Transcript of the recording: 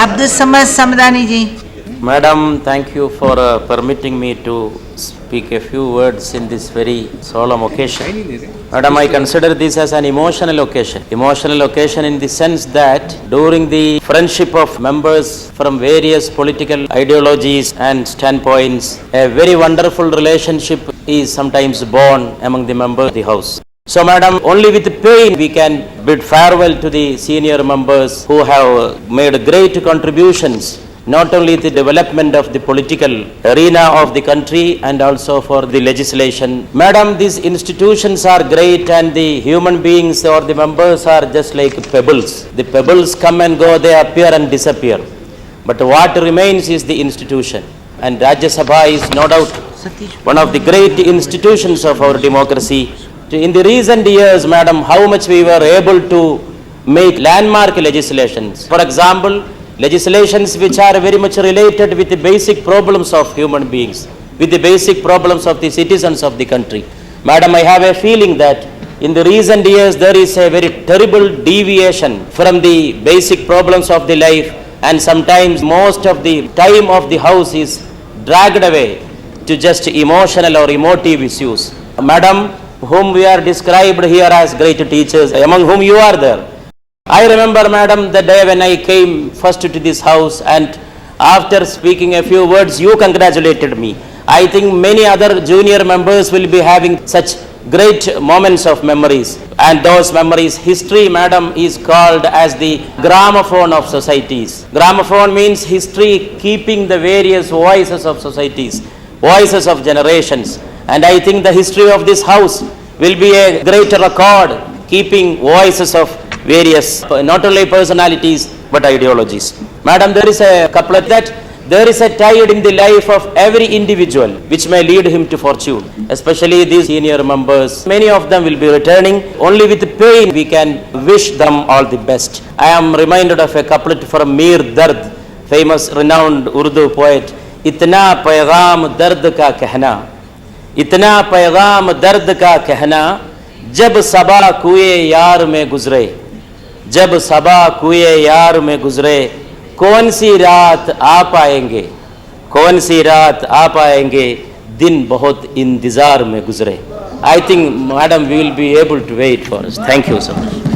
Abdul Samad Samdani ji. Madam, thank you for permitting me to speak a few words in this very solemn occasion. Madam, I consider this as an emotional occasion. Emotional occasion in the sense that during the friendship of members from various political ideologies and standpoints, a very wonderful relationship is sometimes born among the members of the House. So, Madam, only with pain we can bid farewell to the senior members who have made great contributions not only the development of the political arena of the country and also for the legislation. Madam, these institutions are great and the human beings or the members are just like pebbles. The pebbles come and go, they appear and disappear. But what remains is the institution. And Rajya Sabha is no doubt one of the great institutions of our democracy. In the recent years, Madam, how much we were able to make landmark legislations. For example, legislations which are very much related with the basic problems of human beings, with the basic problems of the citizens of the country. Madam, I have a feeling that in the recent years there is a very terrible deviation from the basic problems of the life, and sometimes most of the time of the House is dragged away to just emotional or emotive issues. Madam, whom we are described here as great teachers, among whom you are there. I remember, Madam, the day when I came first to this house, and after speaking a few words, you congratulated me. I think many other junior members will be having such great moments of memories. And those memories, history, Madam, is called as the gramophone of societies. Gramophone means history keeping the various voices of societies, voices of generations. And I think the history of this house will be a great record, keeping voices of various, not only personalities, but ideologies. Madam, there is a couplet that there is a tide in the life of every individual which may lead him to fortune. Especially these senior members, many of them will be returning. Only with pain we can wish them all the best. I am reminded of a couplet from Mir Dard, famous renowned Urdu poet. Itna paygam dard ka कहना, इतना पैगाम दर्द का कहना, जब सबा कुए यार में गुजरे, जब सबा कुए यार में गुजरे, कौन सी रात आ पाएंगे, कौन सी रात आ पाएंगे, दिन बहुत इंतजार में गुजरे. I think, Madam, we will be able to wait for us. Thank you so much.